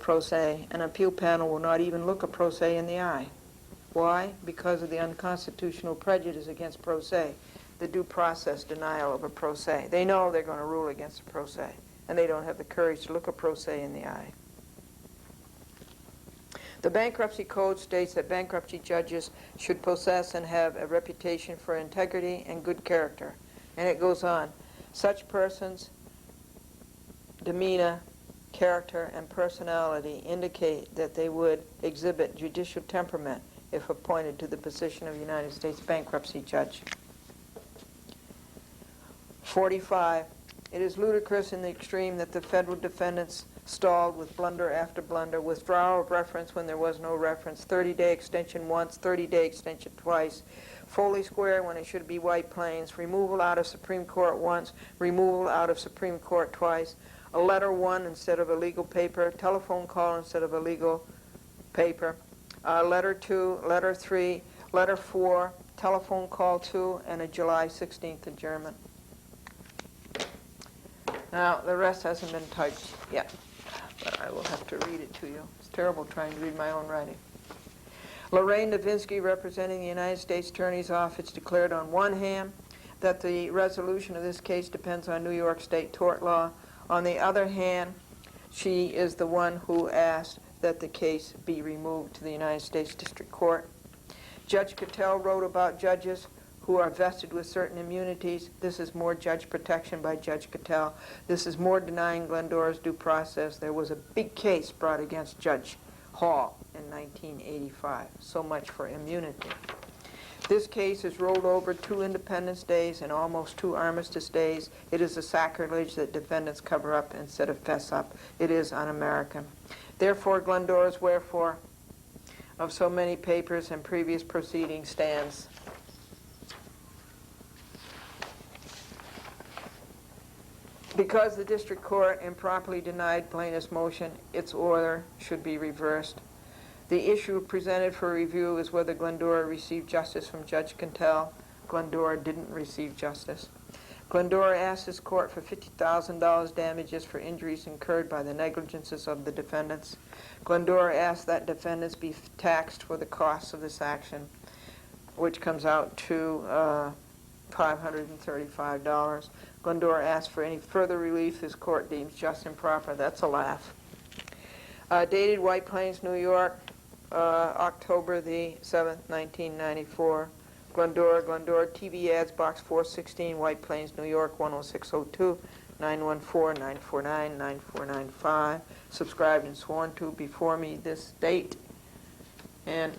pro se. An appeal panel will not even look a pro se in the eye. Why? Because of the unconstitutional prejudice against pro se, the due process denial of a pro se. They know they're going to rule against a pro se, and they don't have the courage to look a pro se in the eye. The Bankruptcy Code states that bankruptcy judges should possess and have a reputation for integrity and good character. And it goes on, such persons' demeanor, character, and personality indicate that they would exhibit judicial temperament if appointed to the position of United States bankruptcy judge. 45. It is ludicrous in the extreme that the federal defendants stalled with blunder after blunder, withdrawal of reference when there was no reference, 30-day extension once, 30-day extension twice, Foley Square when it should be White Plains, removal out of Supreme Court once, removal out of Supreme Court twice, a letter 1 instead of a legal paper, telephone call instead of a legal paper, letter 2, letter 3, letter 4, telephone call 2, and a July 16th adjournment. Now, the rest hasn't been typed yet, but I will have to read it to you. It's terrible trying to read my own writing. Lorraine Novinsky, representing the United States Attorney's Office, declared on one hand that the resolution of this case depends on New York State tort law. On the other hand, she is the one who asked that the case be removed to the United States District Court. Judge Cattell wrote about judges who are vested with certain immunities. This is more judge protection by Judge Cattell. This is more denying Glendora's due process. There was a big case brought against Judge Hall in 1985. So much for immunity. This case is rolled over 2 Independence Days and almost 2 Armistice Days. It is a sacrilege that defendants cover up instead of fess up. It is un-American. Therefore, Glendora's wherefore of so many papers and previous proceedings stands. Because the district court improperly denied plaintiff's motion, its order should be reversed. The issue presented for review is whether Glendora received justice from Judge Cattell. Glendora didn't receive justice. Glendora asked this court for $50,000 damages for injuries incurred by the negligences of the defendants. Glendora asked that defendants be taxed for the costs of this action, which comes out to $535. Glendora asked for any further relief this court deems just and proper. That's a laugh. Dated White Plains, New York, October the 7th, 1994. Glendora, TV ads, box 416, White Plains, New York, 10602, 914-949-9495. Subscribed and sworn to before me this date. And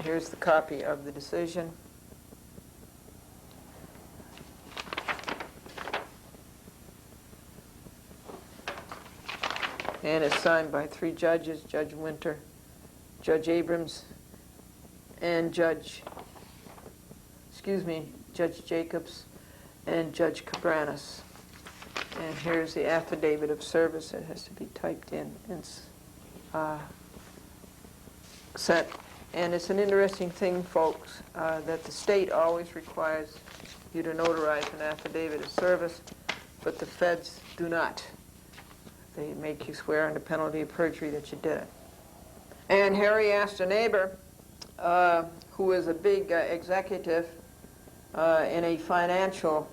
here's the copy of the decision. And it's signed by 3 judges, Judge Winter, Judge Abrams, and Judge Jacobs, and Judge Cabranes. And here's the affidavit of service. It has to be typed in and sent. And it's an interesting thing, folks, that the state always requires you to notarize an affidavit of service, but the feds do not. They make you swear under penalty of perjury that you did it. And Harry asked a neighbor, who is a big executive in a financial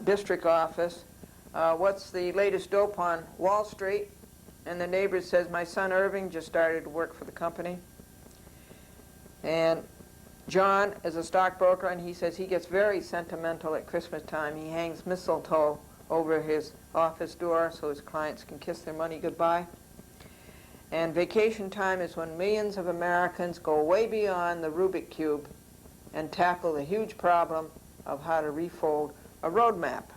district office, what's the latest dope on Wall Street? And the neighbor says, my son Irving just started to work for the company. And John is a stockbroker, and he says he gets very sentimental at Christmas time. He hangs mistletoe over his office door so his clients can kiss their money goodbye. And vacation time is when millions of Americans go way beyond the Rubik Cube and tackle the huge problem of how to refold a road map.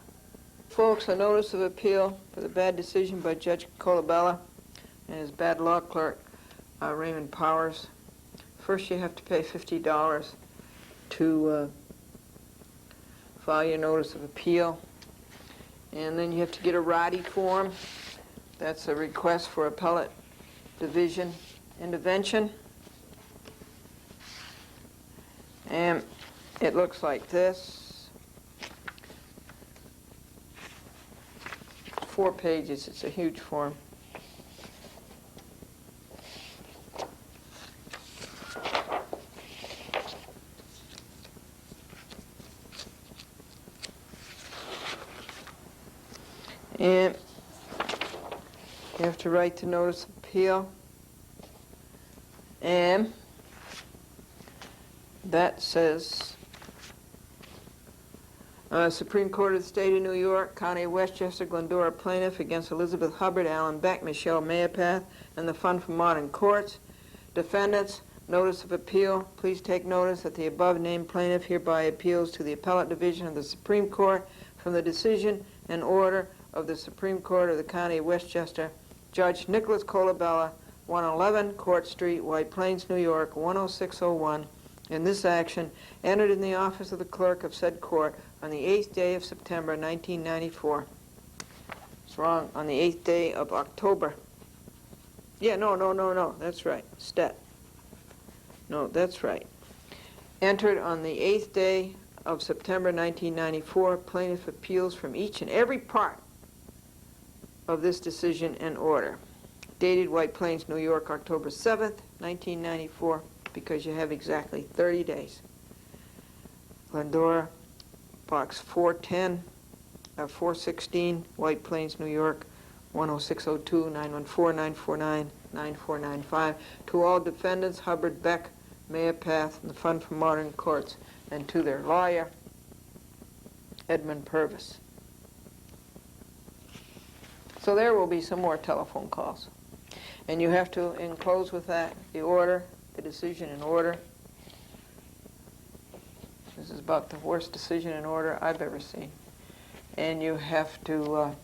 Folks, a notice of appeal for the bad decision by Judge Colabella and his bad law clerk, Raymond Powers. First, you have to pay $50 to file your notice of appeal. And then you have to get a RODI form. That's a request for appellate division intervention. And it looks like this. 4 pages. It's a huge form. And you have to write the notice of appeal. And that says, Supreme Court of the State of New York, County of Westchester, Glendora plaintiff against Elizabeth Hubbard, Alan Beck, Michelle Mayapath, and the Fund for Modern Courts. Defendants, notice of appeal. Please take notice that the above-named plaintiff hereby appeals to the Appellate Division of the Supreme Court from the decision and order of the Supreme Court of the County of Westchester, Judge Nicholas Colabella, 111 Court Street, White Plains, New York, 10601. In this action, entered in the office of the clerk of said court on the 8th day of September, 1994. It's wrong. On the 8th day of October. Yeah, no. That's right. Stat. No, that's right. Entered on the 8th day of September, 1994. Plaintiff appeals from each and every part of this decision and order. Dated White Plains, New York, October 7th, 1994, because you have exactly 30 days. Glendora, Box 410, 416, White Plains, New York, 10602, 914-949, 9495. To all defendants, Hubbard, Beck, Mayapath, and the Fund for Modern Courts, and to their lawyer, Edmund Purvis. So there will be some more telephone calls. And you have to enclose with that the order, the decision in order. This is about the worst decision in order I've ever seen. And you have to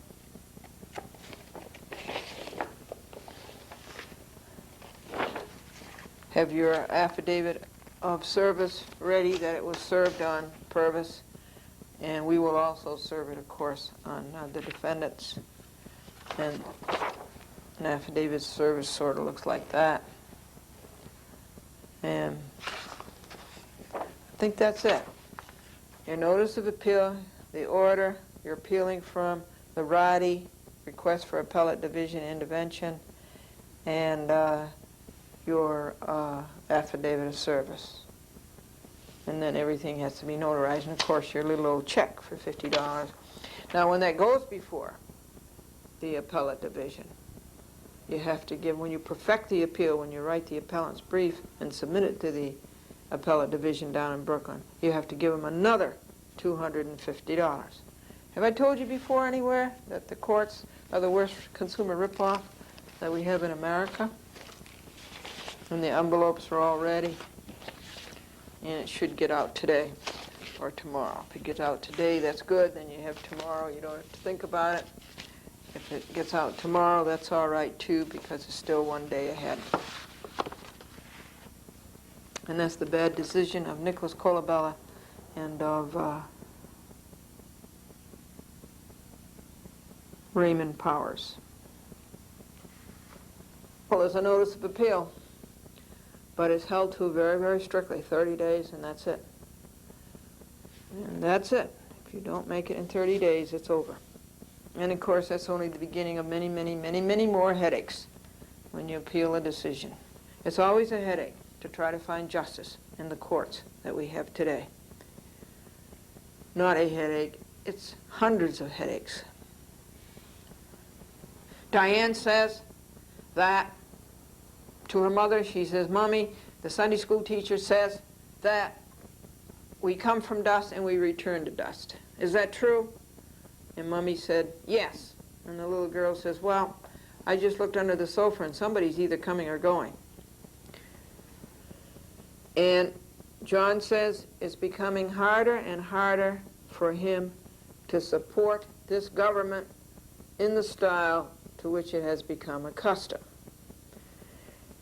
have your affidavit of service ready, that it was served on Purvis. And we will also serve it, of course, on the defendants. And an affidavit of service sort of looks like that. And I think that's it. Your notice of appeal, the order you're appealing from, the RADI, request for appellate division intervention, and your affidavit of service. And then everything has to be notarized, and of course your little old check for $50. Now when that goes before the appellate division, you have to give, when you perfect the appeal, when you write the appellant's brief and submit it to the appellate division down in Brooklyn, you have to give them another $250. Have I told you before anywhere that the courts are the worst consumer ripoff that we have in America? And the envelopes are all ready. And it should get out today or tomorrow. If it gets out today, that's good. Then you have tomorrow. You don't have to think about it. If it gets out tomorrow, that's all right, too, because it's still one day ahead. And that's the bad decision of Nicholas Colabella and of Raymond Powers. Well, there's a notice of appeal, but it's held to very, very strictly, 30 days, and that's it. And that's it. If you don't make it in 30 days, it's over. And of course, that's only the beginning of many, many, many, many more headaches when you appeal a decision. It's always a headache to try to find justice in the courts that we have today. Not a headache, it's hundreds of headaches. Diane says that to her mother, she says, "Mommy, the Sunday school teacher says that we come from dust and we return to dust. Is that true?" And Mommy said, "Yes." And the little girl says, "Well, I just looked under the sofa and somebody's either coming or going." And John says it's becoming harder and harder for him to support this government in the style to which it has become accustomed.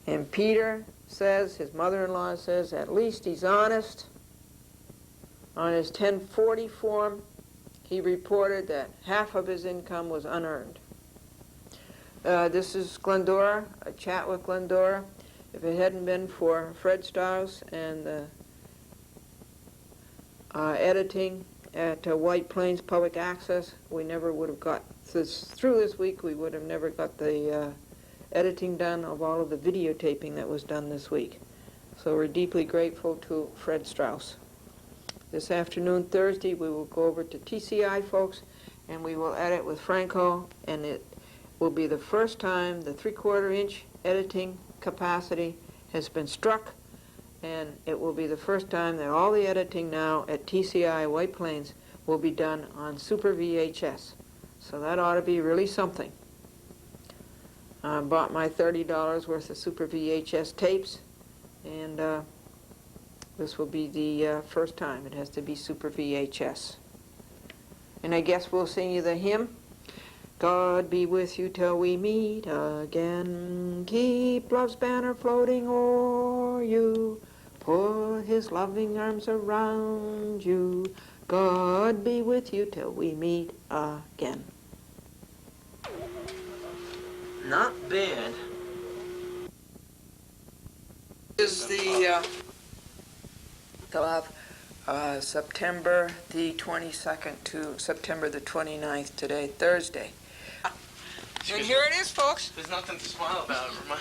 And Peter says, his mother-in-law says, at least he's honest. On his 1040 form, he reported that half of his income was unearned. This is Glendora, a chat with Glendora. If it hadn't been for Fred Strauss and the editing at White Plains Public Access, we never would have got this. Through this week, we would have never got the editing done of all of the videotaping that was done this week. So we're deeply grateful to Fred Strauss. This afternoon, Thursday, we will go over to TCI, folks, and we will edit with Franco, and it will be the first time the 3/4 inch editing capacity has been struck, and it will be the first time that all the editing now at TCI White Plains will be done on Super VHS. So that ought to be really something. I bought my $30 worth of Super VHS tapes, and this will be the first time. It has to be Super VHS. And I guess we'll sing you the hymn. God be with you till we meet again. Keep love's banner floating o'er you. Put his loving arms around you. God be with you till we meet again. Not bad. This is the they'll have September the 22nd to September the 29th today, Thursday. And here it is, folks. There's nothing to smile about. What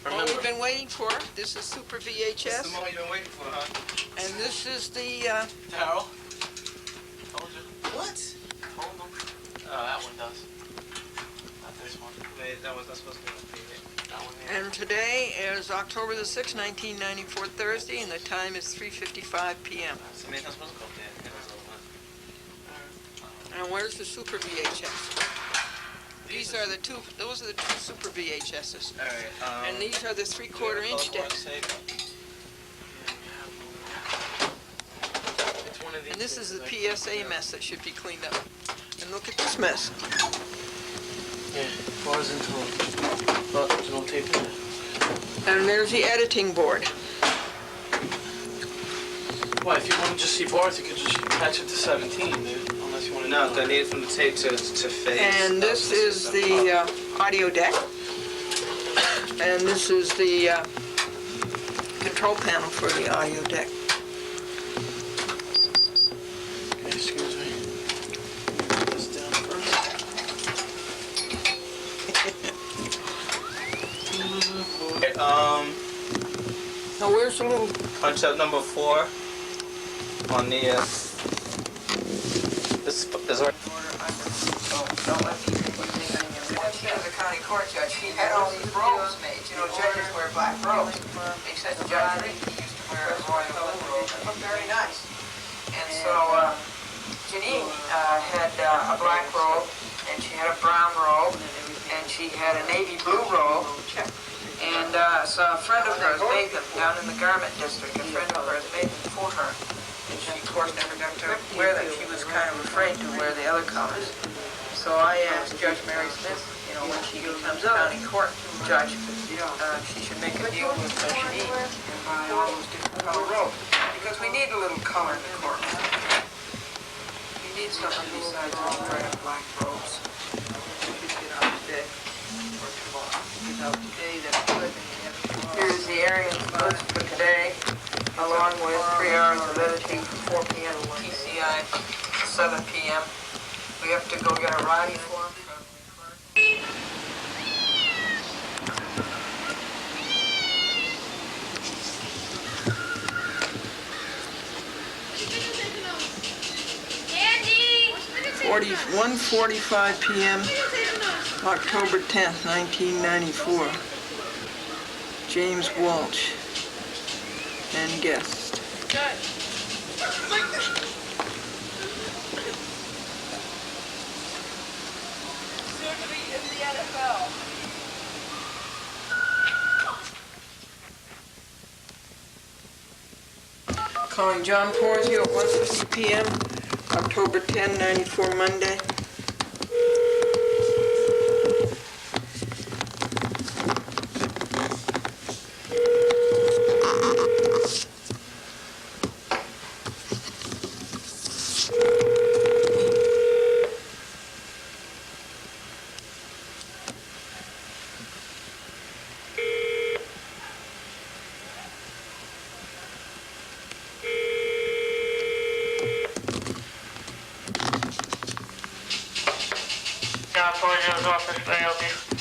Remember. we've been waiting for. This is Super This is the VHS. moment you've been waiting for, huh? And this is the, Carol? Told you. What? Told them. Oh, that one does. Not this one. Wait, that was not supposed to be that one here. and today is October the 6th, 1994, Thursday, and the time is 3:55 p.m. So maybe that's supposed to go there. And where's the Super VHS? These are the two, those are the two Super VHSs. All right. And these are the 3/4 inch discs. And this is the PSA mess that should be cleaned up. And look at this mess. Yeah, horizontal tape in there. And there's the editing board. Well, if you want to just see bars, you could just attach it to 17, dude. Unless you want to. No, I need it from the tape to phase. And this is the audio deck. And this is the control panel for the audio deck. Okay, excuse me. Put this down first. Okay, Now where's the little... punch up number 4 on the, this right. When she was a county court judge, she had all these robes made. You know, judges wear black robes. Except Judge Reed, he used to wear a royal robe. It looked very nice. And so Janine had a black robe, and she had a brown robe, and she had a navy blue robe. And so a friend of hers made them down in the garment district. A friend of hers made them for her. And she, of course, never got to wear them. She was kind of afraid to wear the other colors. So I asked Judge Mary Smith, you know, when she becomes a county court judge, she should make a deal with Janine and buy all those different color robes. Because we need a little color in the court. We need something besides all dried up black robes. We could get out today or tomorrow. Get out today, that's good. Here's the area notes for today, along with 3 hours of editing from 4 p.m. to TCI, 7 p.m. We have to go get a writing form from Andy! 1:45 p.m. October 10th, 1994. James Walsh and guest. Calling John Porzio at 1:50 p.m. October 10, 94, Monday.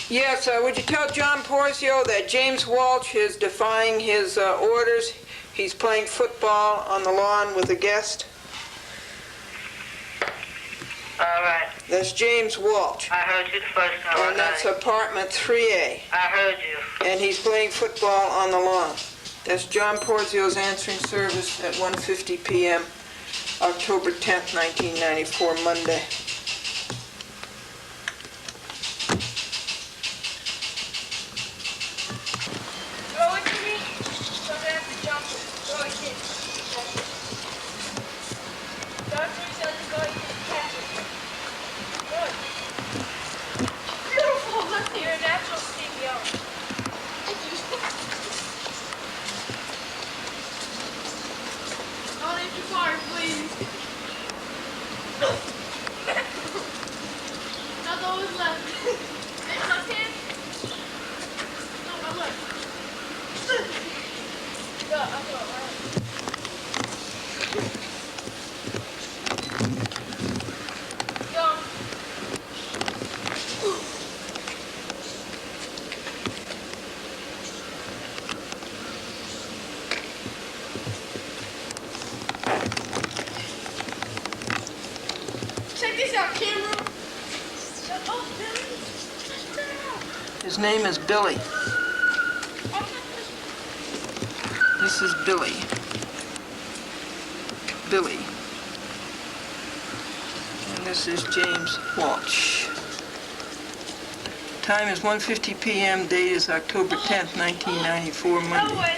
Yes, would you tell John Porzio that James Walsh is defying his orders? He's playing football on the lawn with a guest. All right. That's James Walsh. I heard you the first time. And that's apartment 3A. I heard you. And he's playing football on the lawn. That's John Porzio's answering service at 1:50 p.m., October 10th, 1994, Monday. Throw it to me, so they have to jump it. Throw it in. Doctor says to go and catch it. Good. Beautiful. Look, you're a natural CEO. Don't hit your car, please. That's all that's left. It's my hand. No, my left. Yeah, I thought, right. Go. Check this out, camera. Shut up, Billy. Shut up. His name is Billy. This is Billy. Billy. And this is James Walsh. Time is 1:50 p.m. Date is October 10th, 1994, No Monday. way.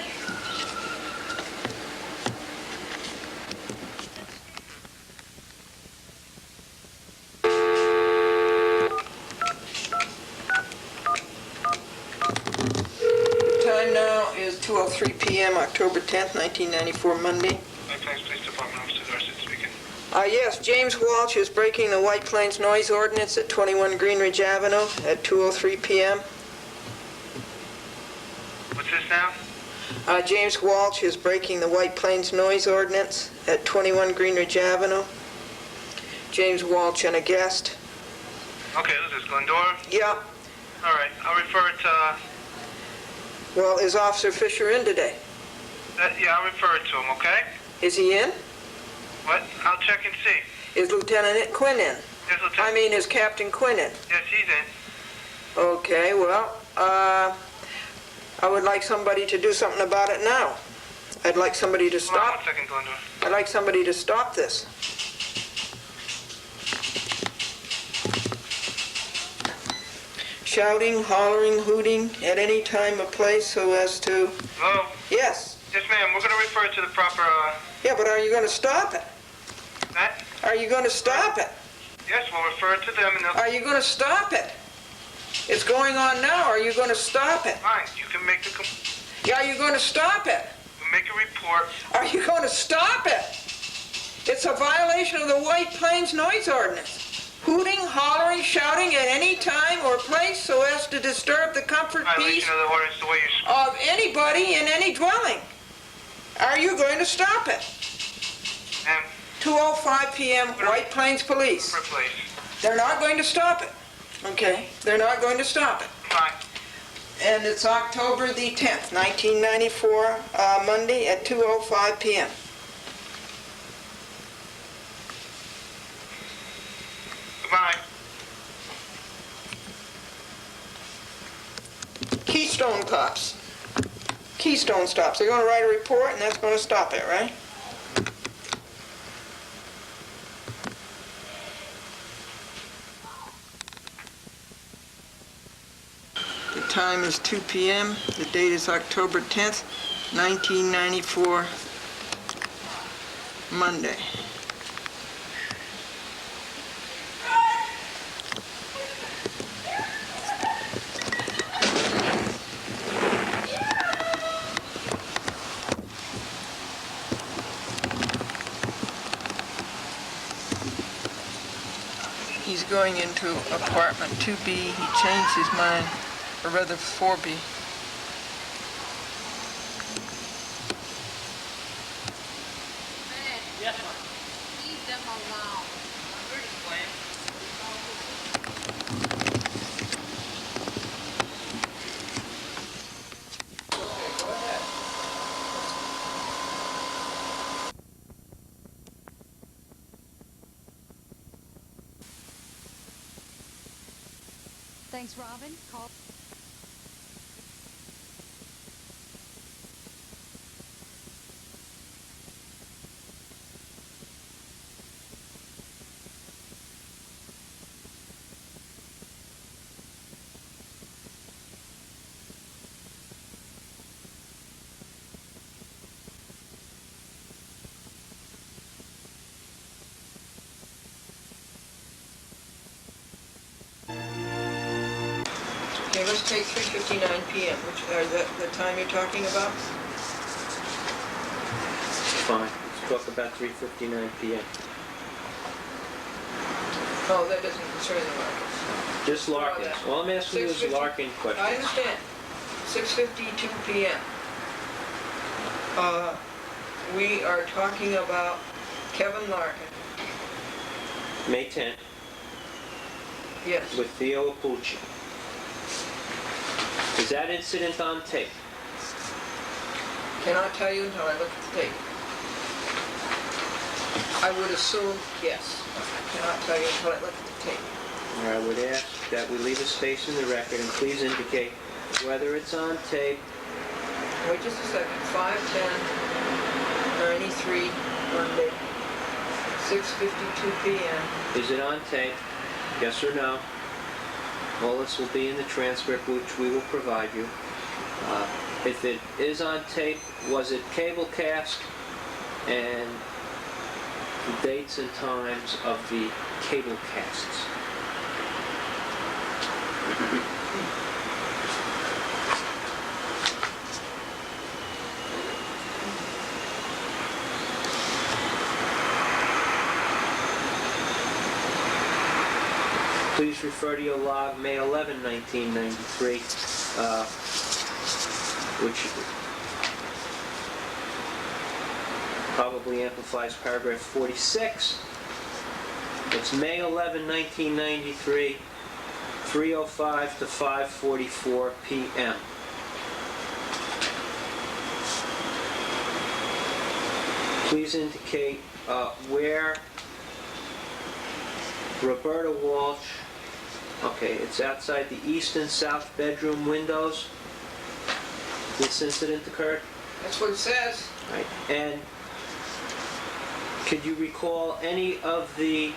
Time now is 2:03 p.m., October 10th, 1994, Monday. White Plains Police Department, Officer Dorset speaking. Yes, James Walsh is breaking the White Plains noise ordinance at 21 Greenridge Avenue at 2:03 p.m. What's this now? James Walsh is breaking the White Plains noise ordinance at 21 Greenridge Avenue. James Walsh and a guest. Okay, this is Glendora. Yeah, All right, I'll refer it to, well, is Officer Fisher in today? yeah, I'll refer it to him, okay? Is he in? What? I'll check and see. Is Lieutenant Quinn in? Yes, Lieutenant. I mean, is Captain Quinn in? Yes, he's in. Okay, well, I would like somebody to do something about it now. I'd like somebody to Hold on stop. one second, Glendora. I'd like somebody to stop this. Shouting, hollering, hooting at any time or place so as to... Hello? Yes. Yes, ma'am, we're going to refer it to the proper, Yeah, but are you going to stop it? that? Are you going to stop it? Yes, we'll refer it to them and they'll... Are you going to stop it? It's going on now. Are you going to stop it? Fine, you can make the... Yeah, are you going to stop it? We'll make a report. Are you going to stop it? It's a violation of the White Plains noise ordinance. Hooting, hollering, shouting at any time or place so as to disturb the comfort, peace Violation of the ordinance the way you're... of anybody in any dwelling. Are you going to stop it? And 2:05 p.m., White Plains Police. replace. They're not going to stop it. Okay? They're not going to stop it. Fine. And it's October the 10th, 1994, Monday at 2:05 p.m. Goodbye. Keystone cops. Keystone stops. They're going to write a report and that's going to stop it, right? The time is 2 p.m. The date is October 10th, 1994, Monday. He's going into apartment 2B. He changed his mind, or rather 4B. Yes, ma'am. Leave them alone. We're just playing. Thanks, Robin. Call. Okay, let's take 3:59 p.m., which are the time you're talking about? Fine. Let's talk about 3:59 p.m. Oh, that doesn't concern the Larkins. Just Larkin. that. All I'm asking you is 6:50. Larkin I questions. understand. 6:52 p.m. We are talking about Kevin Larkin. May 10th Yes. with Theo Appucci. Is that incident on tape? Cannot tell you until I look at the tape. I would assume yes. I cannot tell you until I look at the tape. Or I would ask that we leave a space in the record and please indicate whether it's on tape. Wait just a second. 5:10, 93, Monday, 6:52 p.m. Is it on tape? Yes or no? All this will be in the transcript, which we will provide you. If it is on tape, was it cable cast? And the dates and times of the cable casts. Please refer to your log, May 11, 1993, which probably amplifies paragraph 46. It's May 11, 1993, 3:05 to 5:44 p.m. Please indicate where Roberta Walsh. Okay, it's outside the east and south bedroom windows. This incident occurred? That's what it says. Right. And could you recall any of the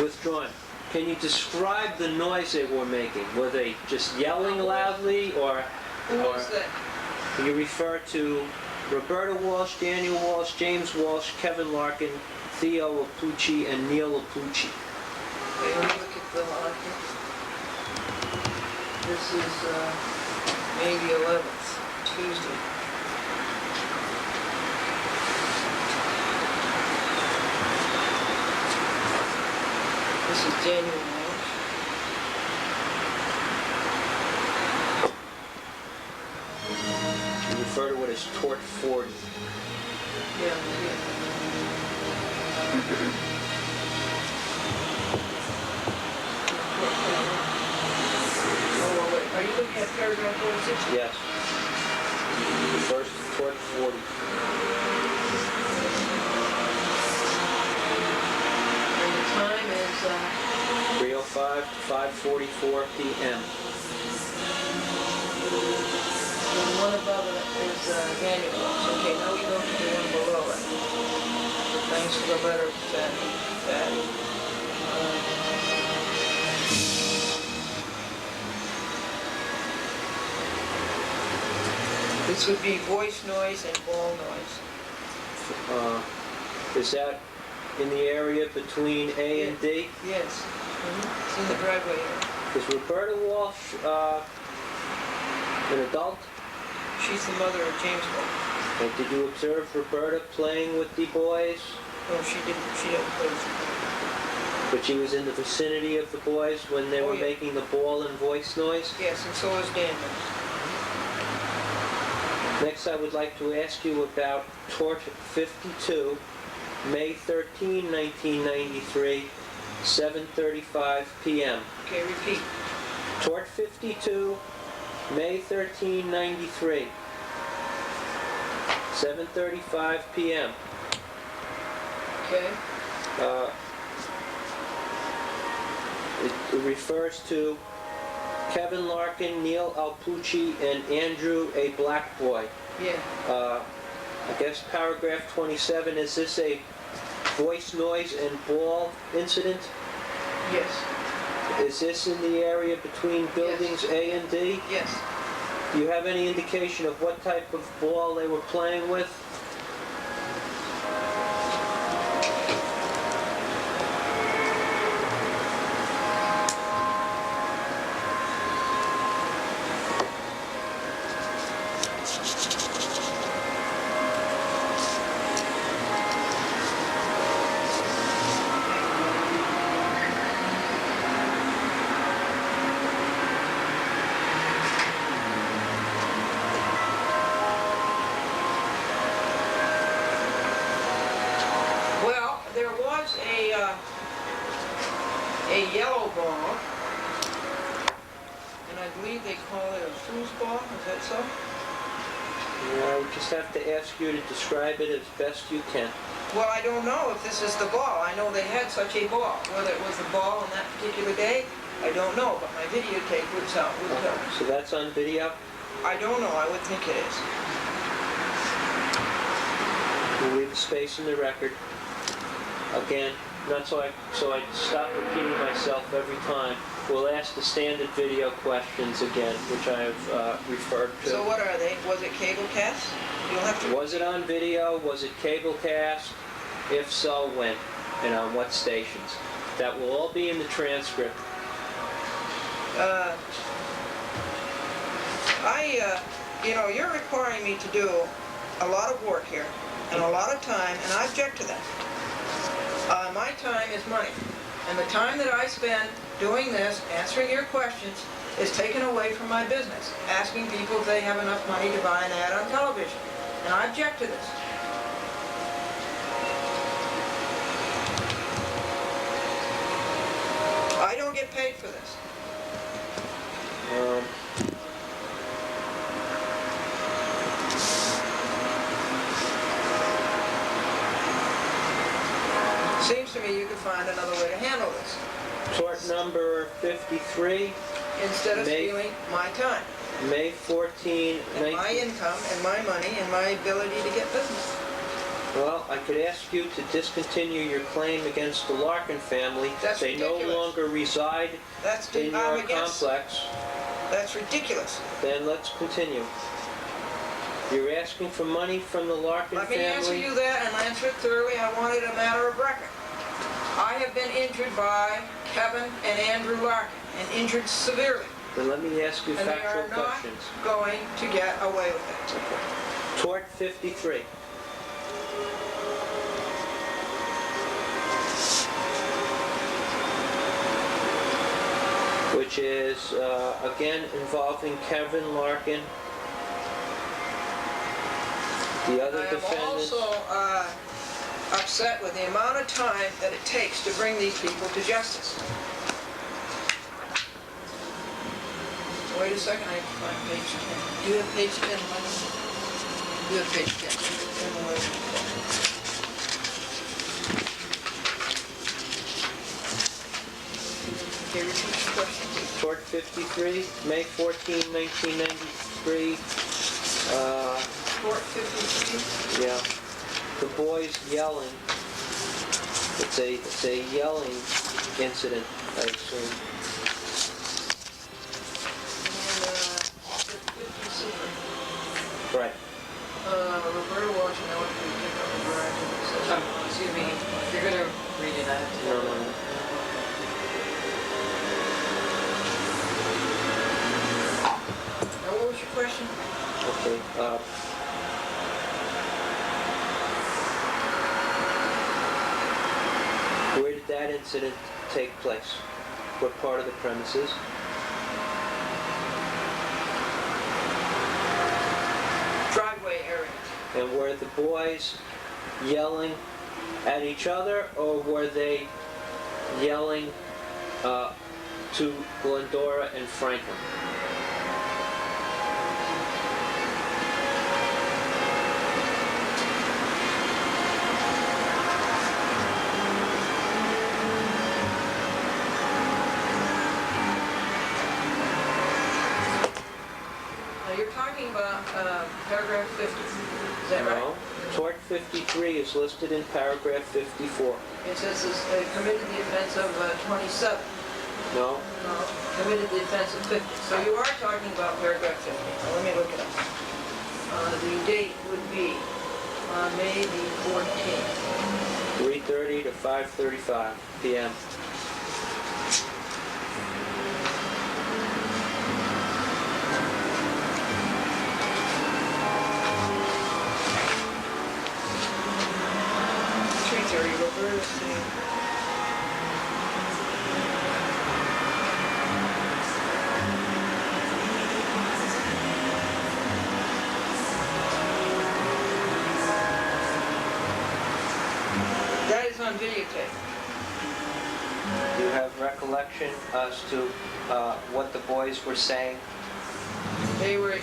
withdrawn? Can you describe the noise they were making? Were they just yelling loudly or Who was that? can you refer to Roberta Walsh, Daniel Walsh, James Walsh, Kevin Larkin, Theo Appucci, and Neil Appucci? Okay, let me look at the log here. This is May the 11th, Tuesday. This is Daniel Walsh. You refer to it as Tort 40. Yeah, yeah. Oh, wait, are you looking at paragraph 46? Yes. First Tort 40. And the time is 3:05 to 5:44 p.m. the one above it is Daniel Walsh. Okay, now we go to the one below it. Thanks for the letter, Fatty. This would be voice noise and ball noise. Is that in the area between A and D? Yes. It's in the driveway here. Is Roberta Walsh an adult? She's the mother of James Walsh. And did you observe Roberta playing with the boys? No, she didn't. She didn't play. But she was in the vicinity of the boys when they were yeah. making the ball and voice noise? Yes, and so is Daniel. Next, I would like to ask you about Tort 52, May 13, 1993, 7:35 p.m. Okay, repeat. Tort 52, May 13, 93, 7:35 p.m. Okay. It refers to Kevin Larkin, Neil Alpucci, and Andrew A. Black Boy. Yeah. I guess paragraph 27, is this a voice, noise, and ball incident? Yes. Is this in the area between buildings A and D? Yes. Do you have any indication of what type of ball they were playing with? Well, there was a yellow ball, and I believe they call it a foosball. Is that so? I would just have to ask you to describe it as best you can. Well, I don't know if this is the ball. I know they had such a ball. Whether it was the ball on that particular day, I don't know, but my videotape would tell me. So that's on video? I don't know. I would think it is. We'll leave a space in the record. Again, not so I stop repeating myself every time. We'll ask the standard video questions again, which I have referred to. So what are they? Was it cable cast? You'll have to... Was it on video? Was it cable cast? If so, when? And on what stations? That will all be in the transcript. You're requiring me to do a lot of work here and a lot of time, and I object to that. My time is money, and the time that I spend doing this, answering your questions, is taken away from my business, asking people if they have enough money to buy an ad on television, and I object to this. I don't get paid for this. Seems to me you could find another way to handle this. Tort number 53, Instead of May- stealing my time, May 14, and my income, and my money, and my ability to get business. Well, I could ask you to discontinue your claim against the Larkin family. That's They no ridiculous. longer reside in I'm your against. complex. That's ridiculous. Then let's continue. You're asking for money from the Larkin Let me family? answer you that and answer it thoroughly. I want it a matter of record. I have been injured by Kevin and Andrew Larkin, and injured severely. Then let me ask you And they factual are not questions. going to get away with it. Tort 53. Which is, again, involving Kevin Larkin. The other I am defendants. also upset with the amount of time that it takes to bring these people to justice. Wait a second, I have to find page 10. Do you have page 10, Michael? You have page 10. Okay, repeat your question, please. Tort 53, May 14, 1993. Court 53. Yeah. The boys yelling. It's a yelling incident, I assume. Right. Roberta Washington, I want you to pick up the garage. Excuse me, if you're gonna read it, I have to. No. Now, what was your question? Okay. Where did that incident take place? What part of the premises? Driveway area. And were the boys yelling at each other, or were they yelling to Glendora and Franklin? about paragraph 50. Is that right? No. Tort 53 is listed in paragraph 54. It says they committed the offense of 27. No. No, committed the offense of 50. So you are talking about paragraph 50. Now, let me look it up. The date would be May the 14th. 3:30 to 5:35 p.m. Let's see. That is on videotape. Do you have recollection as to what the boys were saying? They were,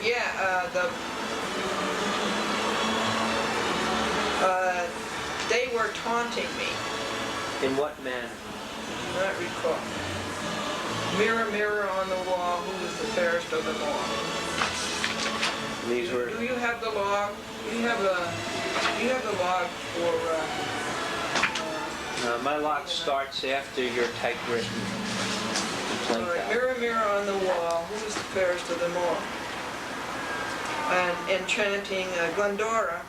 they were taunting me. In what manner? Do not recall. Mirror, mirror on the wall, who is the fairest of them all? These were. Do you have the log? Do you have the log for? My log starts after your typewritten complaint. All right, mirror, mirror on the wall, who is the fairest of them all? And chanting Glendora.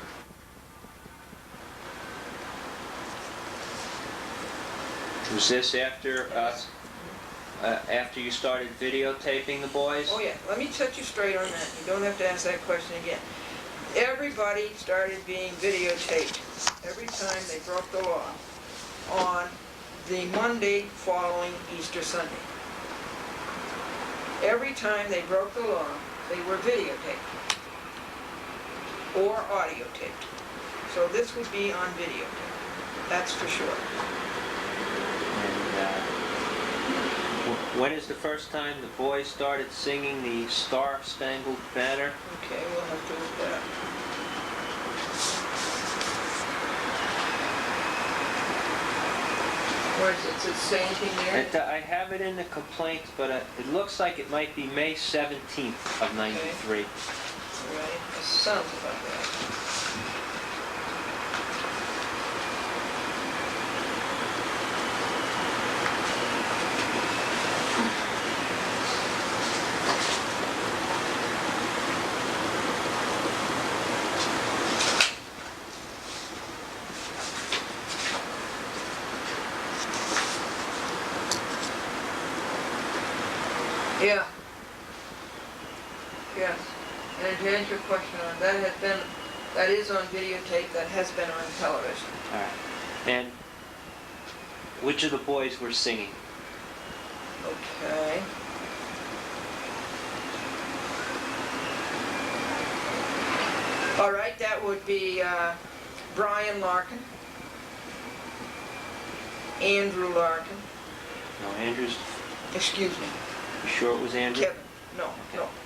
Was this after you started videotaping the boys? Oh yeah, let me set you straight on that. You don't have to ask that question again. Everybody started being videotaped every time they broke the law on the Monday following Easter Sunday. Every time they broke the law, they were videotaped or audio taped. So this would be on videotape. That's for sure. When is the first time the boys started singing the Star-Spangled Banner? Okay, we'll have to look that up. Where is it? Does it say anything there? I have it in the complaint, but it looks like it might be May 17th of 93. Right, it sounds about that. Yeah. Yes. And to answer your question on that is on videotape, that has been on television. All right. And which of the boys were singing? Okay. All right, that would be Brian Larkin, Andrew Larkin, No, Andrew's. excuse me, You sure it was Andrew? Kevin. No,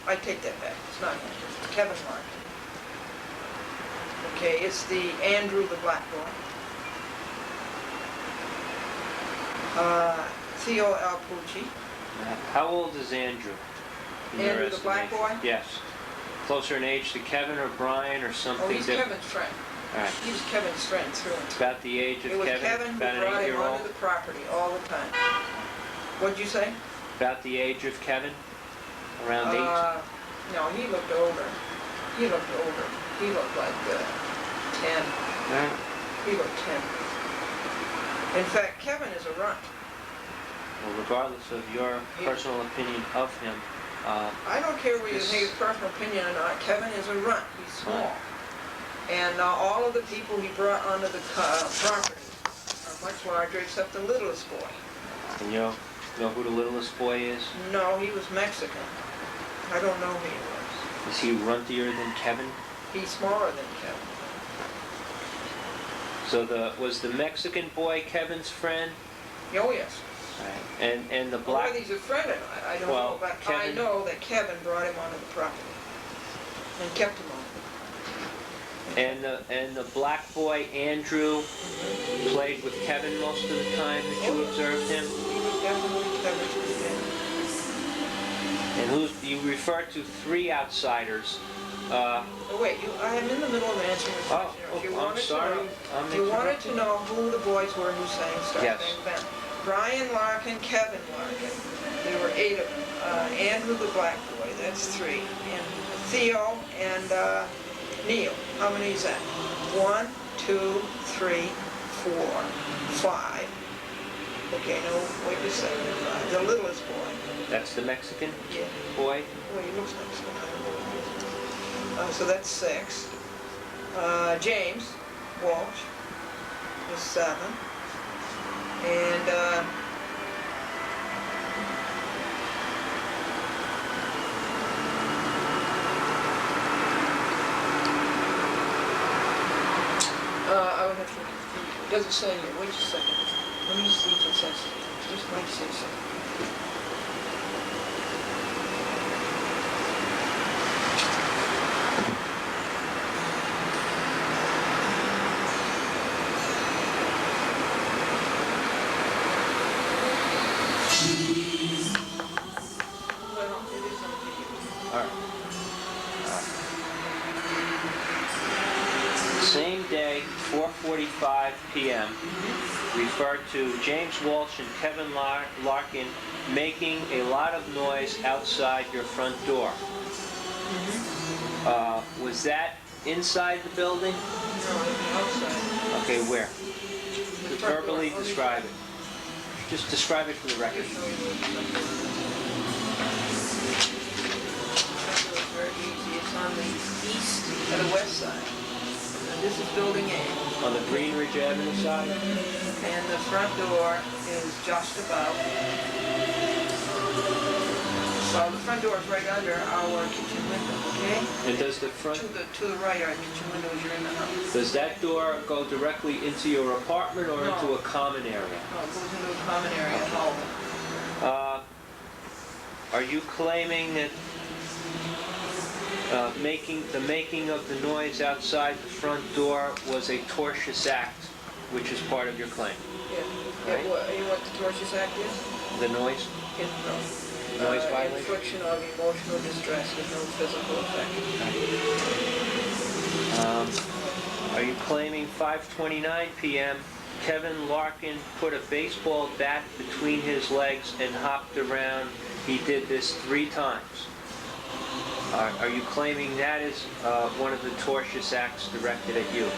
I take that back. It's not Andrew. It's Kevin Larkin. Okay, it's the Andrew the black boy. Theo Alpucci. How old is Andrew? in your Andrew the black estimation? boy? Yes. Closer in age to Kevin or Brian or something Oh, he's different? Kevin's friend. All right. He's Kevin's friend through and through. About the age of It was Kevin? Kevin who About an brought him 8-year-old? onto the property all the time. What'd you say? About the age of Kevin? Around 8? No, he looked older. He looked older. He looked like 10. All right. He looked 10. In fact, Kevin is a runt. Well, regardless of your personal opinion of him, I don't care whether you think his personal opinion or not, Kevin is a runt. He's small. And all of the people he brought onto the property are much larger except the littlest boy. and you know who the littlest boy is? No, he was Mexican. I don't know who he was. Is he runtier than Kevin? He's smaller than Kevin. So was the Mexican boy Kevin's friend? Oh, yes. Right. And the black... Whether he's a friend or not, I don't Well, know, but I Kevin- know that Kevin brought him onto the property and kept him on it. And the black boy Andrew played with Kevin most of the time that you observed him. He was definitely Kevin's friend. And you refer to 3 outsiders Oh, wait, I am in the middle of answering the question. If you I'm wanted to sorry. know- I'm You wanted interrupting. to know who the boys were who sang Star Yes. Spangled Banner. Brian Larkin, Kevin Larkin. There were 8 of them. Andrew the Black Boy, that's 3. And Theo and Neil. How many is that? 1, 2, 3, 4, 5. Okay, no, wait a second. The littlest boy. That's the Mexican Yeah. boy. Well, he looks like someone. I don't know what he is. So that's 6. James Walsh is 7. And I would have to look at the figure. It doesn't say here. Wait just a second. Let me see if it says. Just might say so. Well, it is on video. All right. Same day, 4:45 p.m. referred to James Walsh and Kevin Larkin making a lot of noise outside your front door. Was that inside the building? No, on the outside. Okay, where? The front door. Verbally describe it. Just describe it for the record. It's very easy. It's on the east and the west side. And this is building A. On the Green Ridge Avenue side? And the front door is just about, well, the front door is right under our kitchen window, okay? And does the front, To the right, our kitchen window is you're in the house. does that door go directly into your apartment or No. into a common area? Oh, it goes into a common area hall. Are you claiming that the making of the noise outside the front door was a tortious act, which is part of your claim? Yeah. Right. You know what the tortious act is? The noise? Noise violation? Infliction of emotional distress with no physical effect. Are you claiming 5:29 p.m. Kevin Larkin put a baseball bat between his legs and hopped around? He did this 3 times. Are you claiming that is one of the tortious acts directed at you?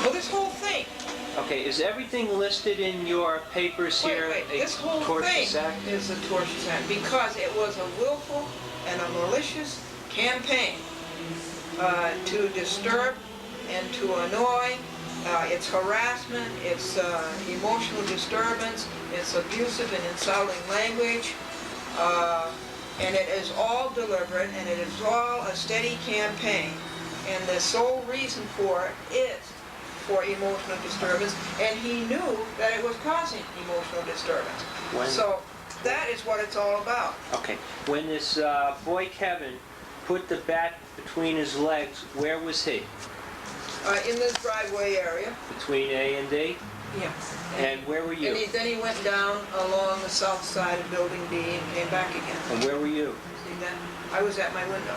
Well, this whole thing, Okay, is everything listed in your papers here wait, a this whole thing tortious act? is a tortious act because it was a willful and a malicious campaign to disturb and to annoy. It's harassment, it's emotional disturbance, it's abusive and insulting language, and it is all deliberate and it is all a steady campaign. And the sole reason for it is for emotional disturbance, and he knew that it was causing emotional disturbance. When- So that is what it's all about. Okay, when this boy Kevin put the bat between his legs, where was he? In this driveway area, Between A and D? yeah. And where were you? Then he went down along the south side of Building D and came back again. And where were you? See that? I was at my window.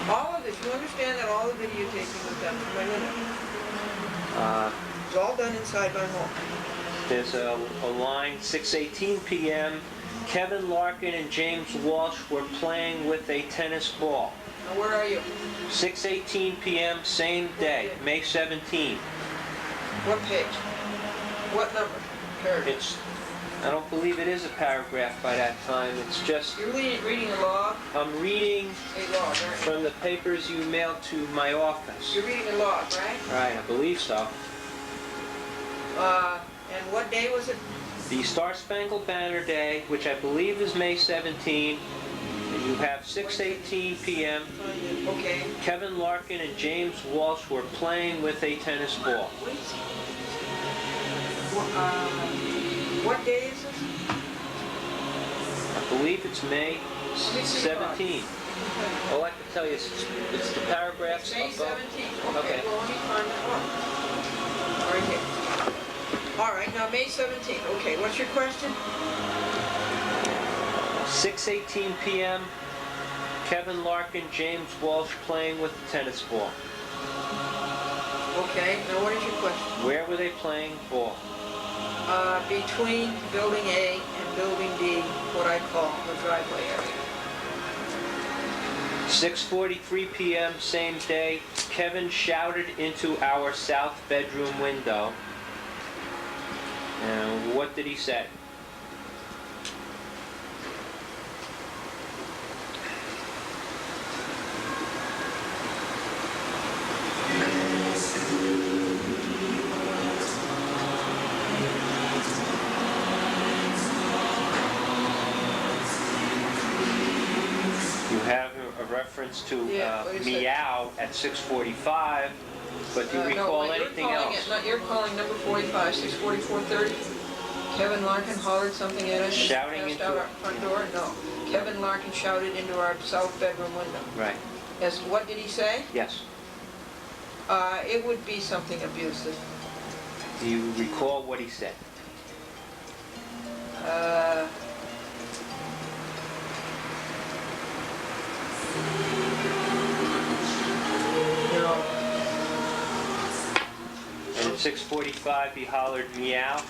All of this, you understand that all the videotaping was done from my window. It was all done inside my home. There's a line, 6:18 p.m. Kevin Larkin and James Walsh were playing with a tennis ball. Now where are you? 6:18 p.m. same day, May 17. What page? What number? Paragraph. I don't believe it is a paragraph by that time. It's just, You're reading a log? I'm reading A log, aren't you? from the papers you mailed to my office. You're reading a log, right? Right, I believe so. And what day was it? The Star Spangled Banner Day, which I believe is May 17, and you have 6:18 p.m. Okay. Kevin Larkin and James Walsh were playing with a tennis ball. Wait. What day is this? I believe it's May Let me see the log. 17. All I can tell you is it's the paragraphs May above. 17th. Okay. Well, let me find that one. Right here. All right, now May 17th. Okay, what's your question? 6:18 p.m. Kevin Larkin, James Walsh playing with the tennis ball. Okay, now what is your question? Where were they playing ball? Between building A and building D, what I call the driveway area. 6:43 p.m. same day, Kevin shouted into our south bedroom window. And what did he say? You have a reference to Yeah, what is it? meow at 6:45, but do you recall no, anything you're calling else? You're calling number 45, 64430. Kevin Larkin hollered something at us. Shouting passed into- out our front door? No. Kevin Larkin shouted into our south bedroom window. Right, Yes, what did he say? yes. It would be something abusive. Do you recall what he said? No. And at 6:45 he hollered meow.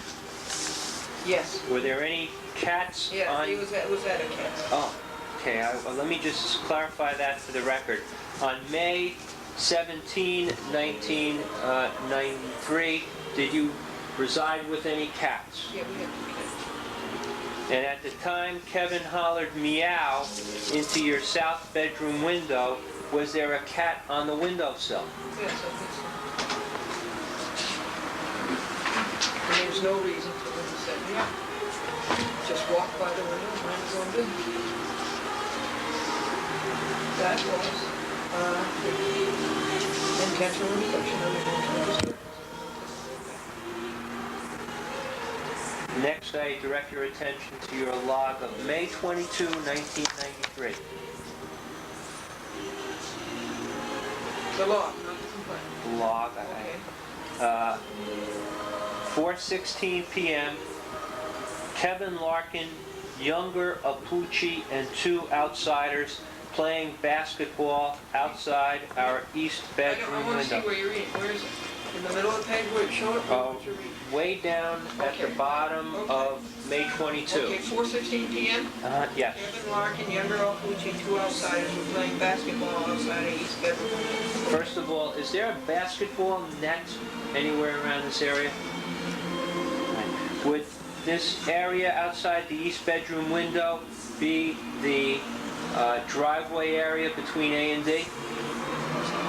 Yes. Were there any cats Yeah, on? it was at a cat. Oh, okay. Let me just clarify that for the record. On May 17, 1993, did you reside with any cats? Yeah, we had two cats. And at the time Kevin hollered meow into your south bedroom window, was there a cat on the windowsill? Yes, I think so. And there was no reason for him to say, yeah. Just walk by the window and mind his own business. That was intentional infliction of emotional disturbance. Next, I direct your attention to your log of May 22, 1993. The law, not the complaint. Log, Okay. 4:16 p.m. Kevin Larkin, Younger, Apucci, and two outsiders playing basketball outside our east I bedroom want to see window. where you're reading. Where is it? In the middle of the page where it showed it? Oh, What you're reading? way down at the Okay. bottom Okay. of May 22. Okay, 4:16 p.m. Yes. Kevin Larkin, Younger, Alpucci, two outsiders were playing basketball outside of East Bedroom. First of all, is there a basketball net anywhere around this area? Right. Would this area outside the east bedroom window be the driveway area between A and D?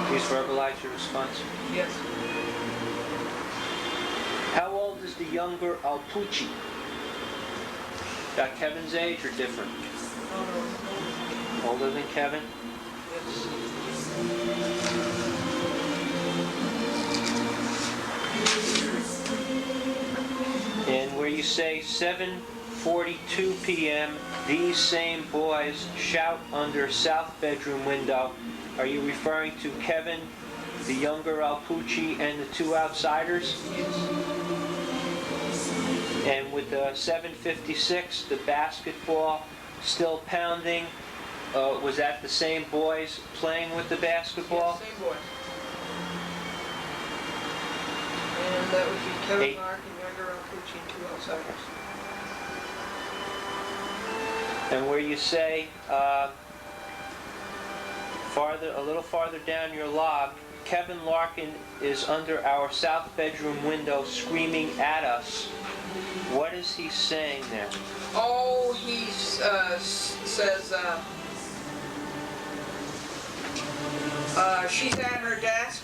Please verbalize your response. Yes. How old is the younger Alpucci? About Kevin's age or different? Oh, no. Older than Kevin? Yes. And where you say 7:42 p.m., these same boys shout under south bedroom window, are you referring to Kevin, the younger Alpucci, and the two outsiders? Yes. And with the 7:56, the basketball still pounding, was that the same boys playing with the basketball? Yes, same boy. And that would be Kevin Eight. Larkin, Younger, Alpucci, and two outsiders. And where you say, a little farther down your log, Kevin Larkin is under our south bedroom window screaming at us. What is he saying there? Oh, he says, she's at her desk.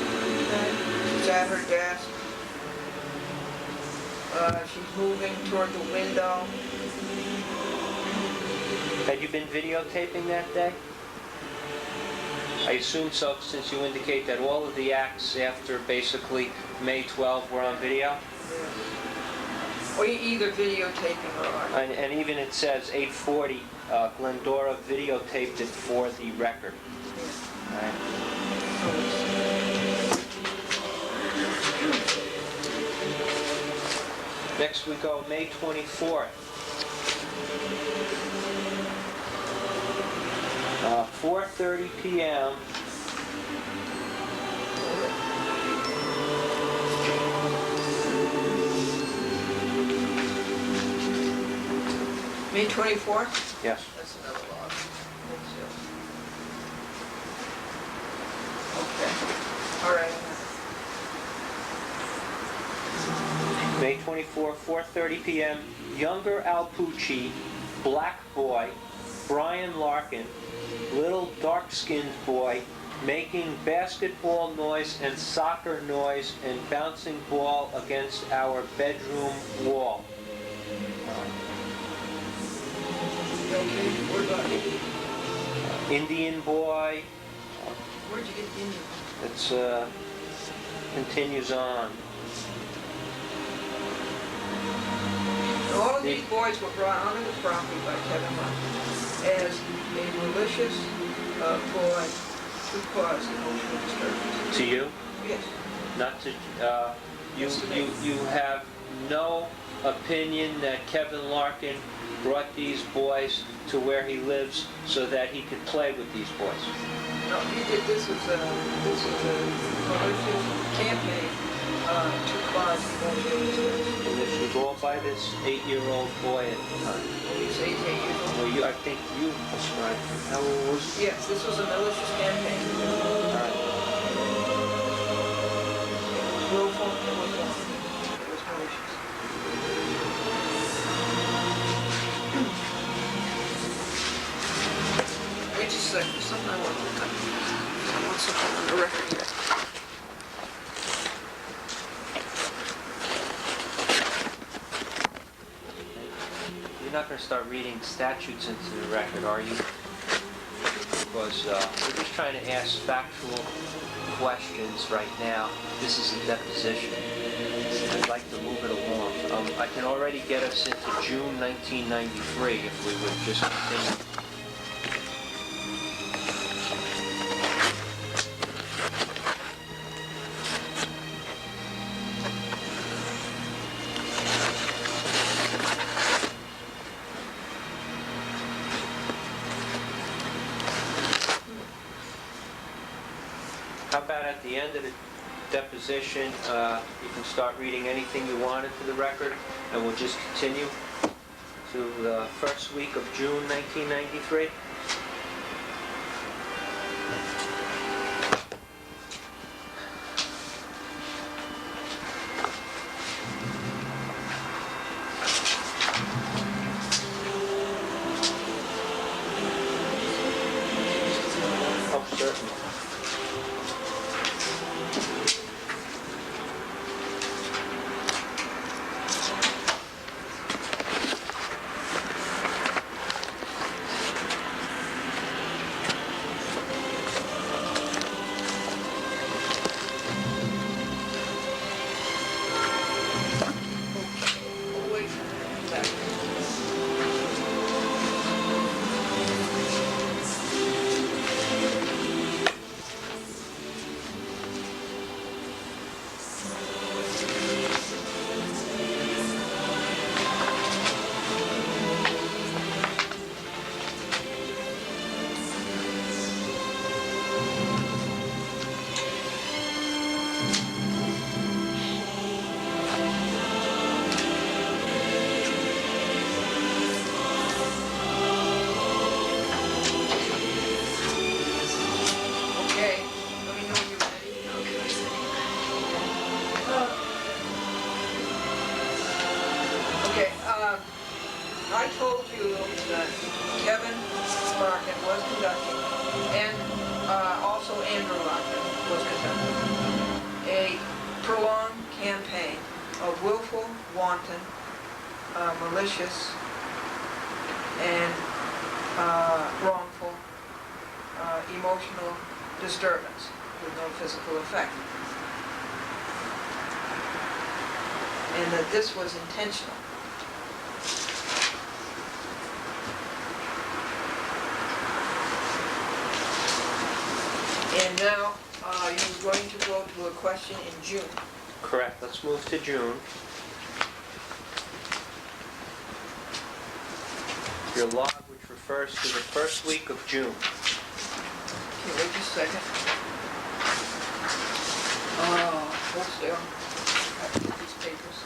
She's at her desk. She's moving toward the window. Had you been videotaping that day? I assume so, since you indicate that all of the acts after basically May 12 were on video. Or either videotaping or... And even it says 8:40, Glendora videotaped it for the record. Right. June. Next we go May 24th. 4:30 p.m. May 24th? Yes. That's another log. Okay. All right. May 24, 4:30 p.m. Younger Alpucci, Black Boy, Brian Larkin, Little Dark-Skinned Boy, making basketball noise and soccer noise and bouncing ball against our bedroom wall. Okay, what about Indian Boy, where'd you get Indian? it's continues on. All of these boys were brought onto the property by Kevin Hunt as a malicious boy to cause emotional disturbance. To you? Yes. Not to, you have no opinion that Kevin Larkin brought these boys to where he lives so that he could play with these boys. No, he did, this was a malicious campaign to cause emotional disturbance. And this was all by this 8-year-old boy at the time. He's 18 years old. Well, I think you described him. How old was he? Yes, this was a malicious campaign. All right. Willful, it was malicious. Wait just a second, there's something I want to look up. I want something on the record here. You're not going to start reading statutes into the record, are you? Because we're just trying to ask factual questions right now. This is a deposition. I'd like to move it along. I can already get us into June 1993 if we would just continue. How about at the end of the deposition, you can start reading anything you want into the record, and we'll just continue to the first week of June 1993? Oh, certainly. Wait a second. Okay, let me know when you're ready. Okay, I told you that Kevin Larkin was conducting, and also Andrew Larkin was conducting, a prolonged campaign of willful, wanton, malicious, and wrongful emotional disturbance with no physical effect. And that this was intentional. And now you're going to go to a question in June. Correct. Let's move to June. Your log, which refers to the first week of June. Okay, wait just a second. Hold still. I have to get these papers.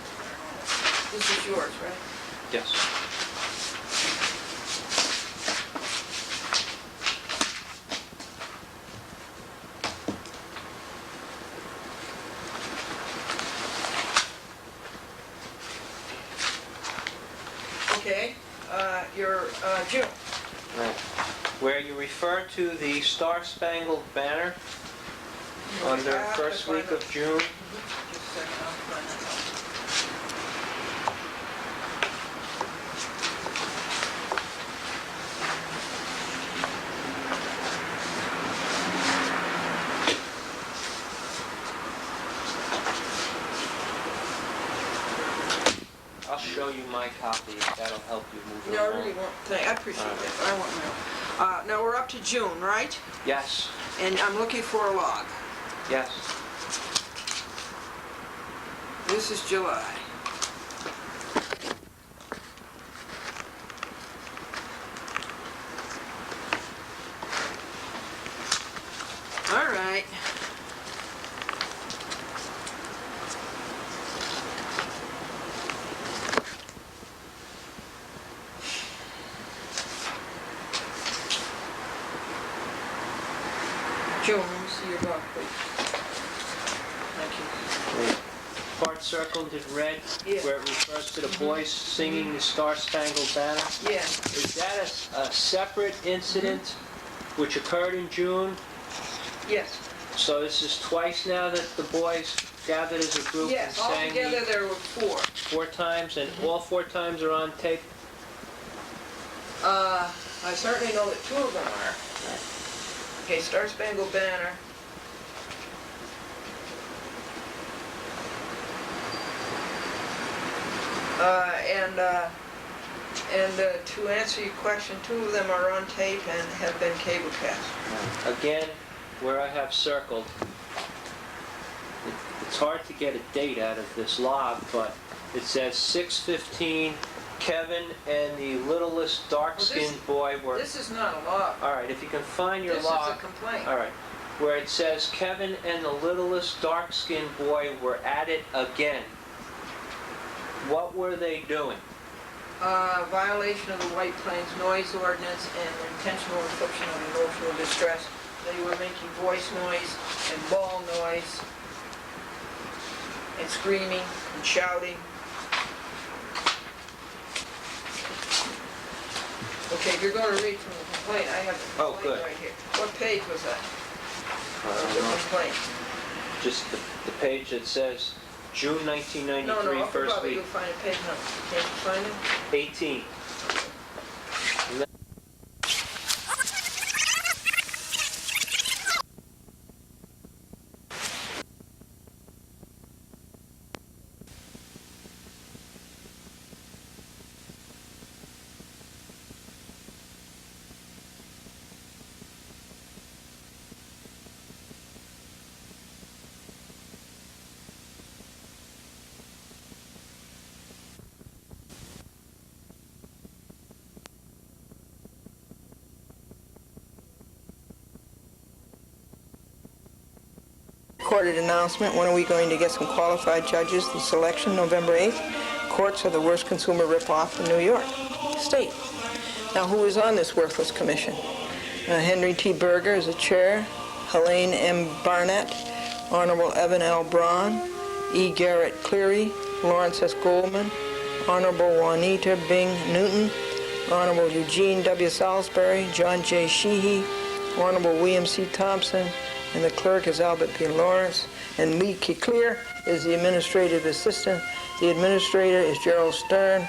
This is yours, right? Yes. Okay, your June. Right. Where you refer to the Star-Spangled Banner under first week of June. Just a second, I'll find that out. I'll show you my copy. That'll help you move it No, I along. really won't. I appreciate that, but I want to know. Now we're up to June, right? Yes. And I'm looking for a log. Yes. This is July. All right. Joe, let me see your log, please. Thank you. Part circled in red, Yeah. where it refers to the boys singing the Star-Spangled Banner. Yeah. Is that a separate incident which occurred in June? Yes. So this is twice now that the boys gathered as a group and Yes, sang altogether there were four. 4 times, and all 4 times are on tape? I certainly know that 2 of them are. Okay, Star Spangled Banner. To answer your question, 2 of them are on tape and have been cable cast. Again, where I have circled, it's hard to get a date out of this log, but it says 6:15, Kevin and the littlest dark-skinned boy were... This is not a log. All right, if you can find your This log... is a complaint. All right, where it says Kevin and the littlest dark-skinned boy were at it again. What were they doing? Violation of the White Plains noise ordinance and intentional infliction of emotional distress. They were making voice noise and ball noise and screaming and shouting. Okay, you're going to read from the complaint. I have the Oh, complaint good. right here. What page was that? I The don't know. complaint. Just the page that says June 1993, No, up first above it, week, you'll find a page number. Can't you find it? 18. Recorded announcement, when are we going to get some qualified judges? The selection, November 8th. Courts are the worst consumer ripoff in New York State. Now, who is on this worthless commission? Henry T. Berger is the chair, Helene M. Barnett, Honorable Evan L. Braun, E. Garrett Cleary, Lawrence S. Goldman, Honorable Juanita Bing Newton, Honorable Eugene W. Salisbury, John J. Sheehy, Honorable William C. Thompson, and the clerk is Albert P. Lawrence, and Lee Clear is the administrative assistant. The administrator is Gerald Stern,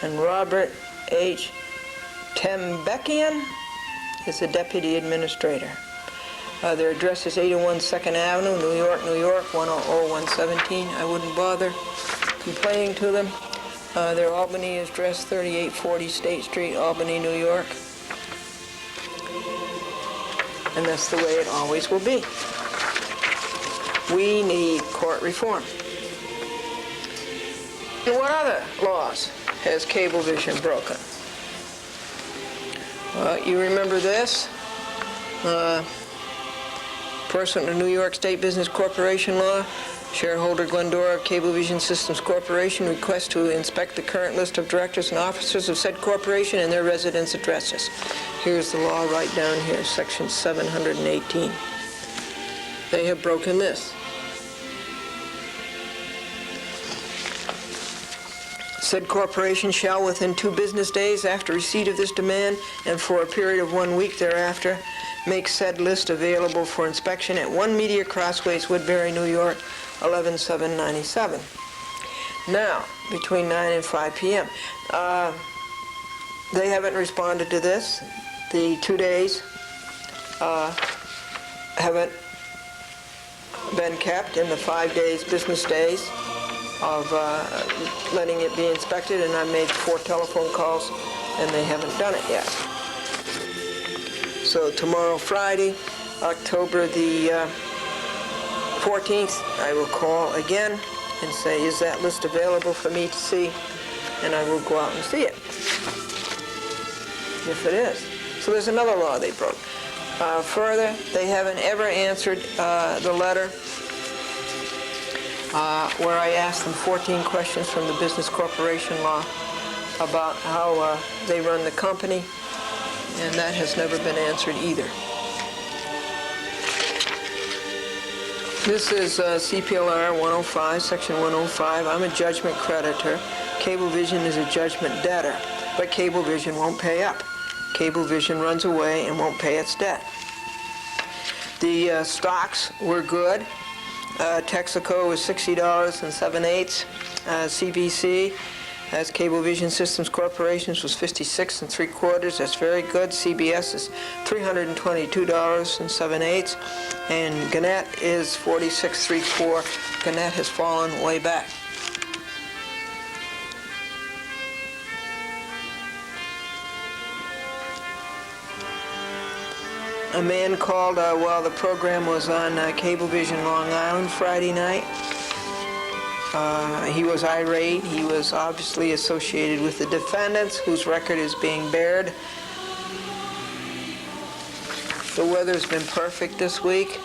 and Robert H. Tembekian is the deputy administrator. Their address is 801 2nd Avenue, New York, New York, 100117. I wouldn't bother complaining to them. Their Albany address, 3840 State Street, Albany, New York. And that's the way it always will be. We need court reform. And what other laws has Cablevision broken? You remember this? Pursuant to New York State Business Corporation Law, shareholder Glendora of Cablevision Systems Corporation requests to inspect the current list of directors and officers of said corporation and their residence addresses. Here's the law right down here, section 718. They have broken this. Said corporation shall, within 2 business days after receipt of this demand and for a period of 1 week thereafter, make said list available for inspection at 1 Media Crossways, Woodbury, New York, 11797. Now, between 9 and 5 p.m. They haven't responded to this. The 2 days haven't been kept in the 5 days, business days, of letting it be inspected, and I made 4 telephone calls, and they haven't done it yet. So tomorrow, Friday, October the 14th, I will call again and say, is that list available for me to see? And I will go out and see it, if it is. So there's another law they broke. Further, they haven't ever answered the letter where I asked them 14 questions from the Business Corporation Law about how they run the company, and that has never been answered either. This is CPLR 105, Section 105. I'm a judgment creditor. Cablevision is a judgment debtor, but Cablevision won't pay up. Cablevision runs away and won't pay its debt. The stocks were good. Texaco was $60.78. CBC, as Cablevision Systems Corporation, was $56.75. That's very good. CBS is $322.78, and Gannett is $46.34. Gannett has fallen way back. A man called while the program was on Cablevision Long Island Friday night. He was irate. He was obviously associated with the defendants, whose record is being bared. The weather's been perfect this week.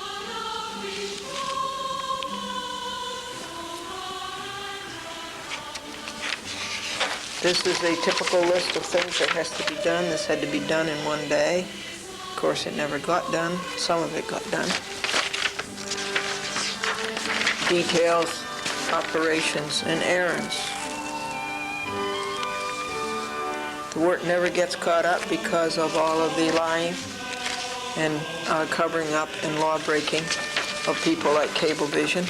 This is a typical list of things that has to be done. This had to be done in 1 day. Of course, it never got done. Some of it got done. Details, operations, and errands. The work never gets caught up because of all of the lying and covering up and law breaking of people like Cablevision.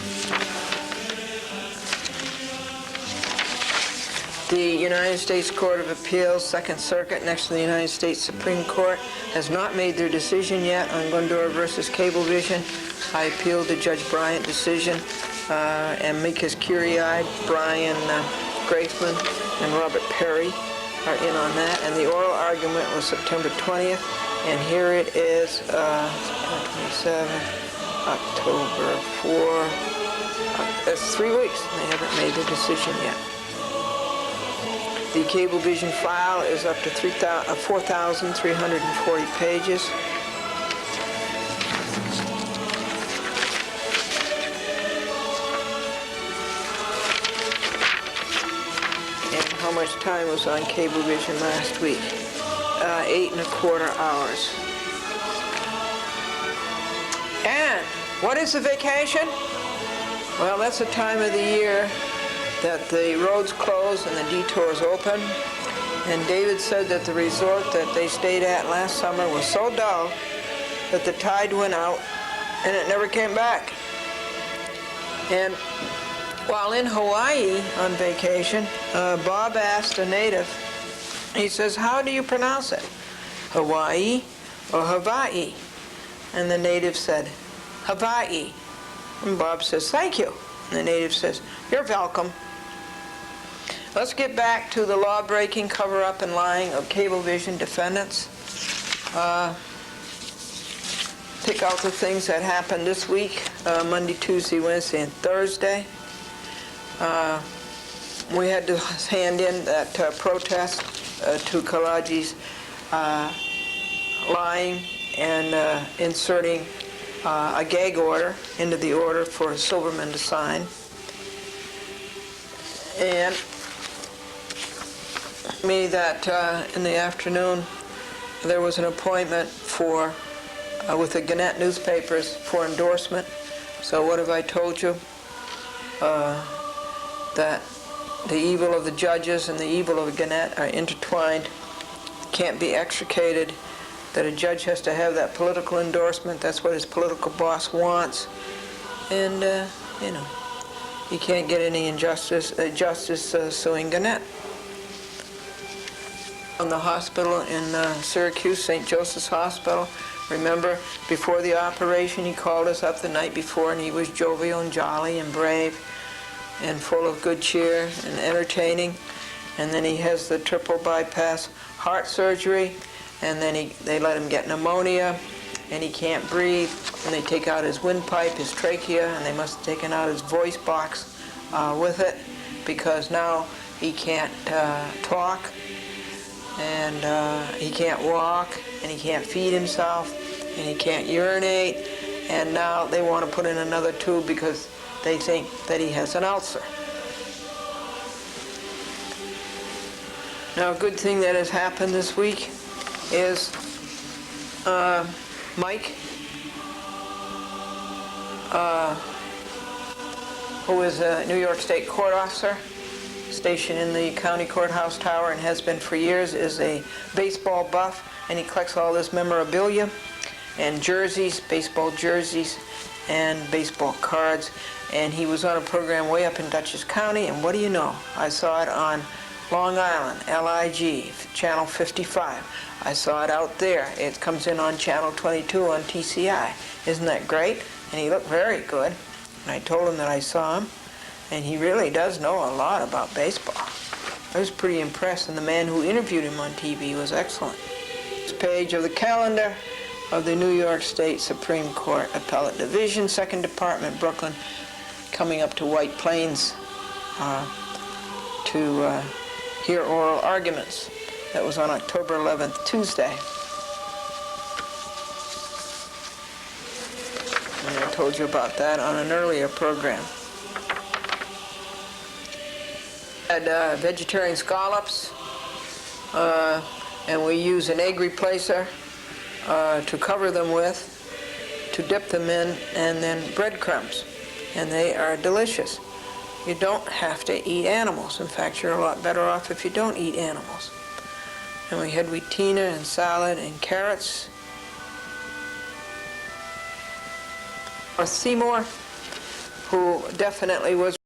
The United States Court of Appeals, Second Circuit, next to the United States Supreme Court, has not made their decision yet on Glendora versus Cablevision. I appealed the Judge Bryant decision. Amicus curiae, Brian Graceman and Robert Perry are in on that. And the oral argument was September 20th. And here it is, September 27th, October 4. That's 3 weeks. They haven't made their decision yet. The Cablevision file is up to 4,340 pages. And how much time was on Cablevision last week? 8.25 hours. And what is the vacation? Well, that's the time of the year that the roads close and the detours open. And David said that the resort that they stayed at last summer was so dull that the tide went out and it never came back. And while in Hawaii on vacation, Bob asked a native, he says, how do you pronounce it? Hawaii or Hawaii? And the native said, Hawaii. And Bob says, thank you. And the native says, you're welcome. Let's get back to the law-breaking, cover-up, and lying of Cablevision defendants. pick out the things that happened this week, Monday, Tuesday, Wednesday, and Thursday. We had to hand in that protest to Kalaji's lying and inserting a gag order into the order for Silverman to sign. And me that in the afternoon there was an appointment for with the Gannett newspapers for endorsement. So what have I told you? That the evil of the judges and the evil of Gannett are intertwined, can't be extricated, that a judge has to have that political endorsement. That's what his political boss wants. And, you know, you can't get any justice suing Gannett. On the hospital in Syracuse, St. Joseph's Hospital, remember, before the operation, he called us up the night before, and he was jovial and jolly and brave and full of good cheer and entertaining. And then he has the triple bypass heart surgery, and then they let him get pneumonia, and he can't breathe, and they take out his windpipe, his trachea, and they must have taken out his voice box with it, because now he can't talk, and he can't walk, and he can't feed himself, and he can't urinate, and now they want to put in another tube because they think that he has an ulcer. Now, a good thing that has happened this week is Mike, who is a New York State court officer, stationed in the county courthouse tower and has been for years, is a baseball buff, and he collects all this memorabilia and jerseys, baseball jerseys, and baseball cards. And he was on a program way up in Dutchess County, and what do you know? I saw it on Long Island, LIG, channel 55. I saw it out there. It comes in on channel 22 on TCI. Isn't that great? And he looked very good. And I told him that I saw him, and he really does know a lot about baseball. I was pretty impressed, and the man who interviewed him on TV was excellent. This page of the calendar of the New York State Supreme Court Appellate Division, 2nd Department, Brooklyn, coming up to White Plains to hear oral arguments. That was on October 11th, Tuesday. And I told you about that on an earlier program. Had vegetarian scallops, and we use an egg replacer to cover them with, to dip them in, and then breadcrumbs. And they are delicious. You don't have to eat animals. In fact, you're a lot better off if you don't eat animals. And we had wheatina and salad and carrots. Or Seymour, who definitely was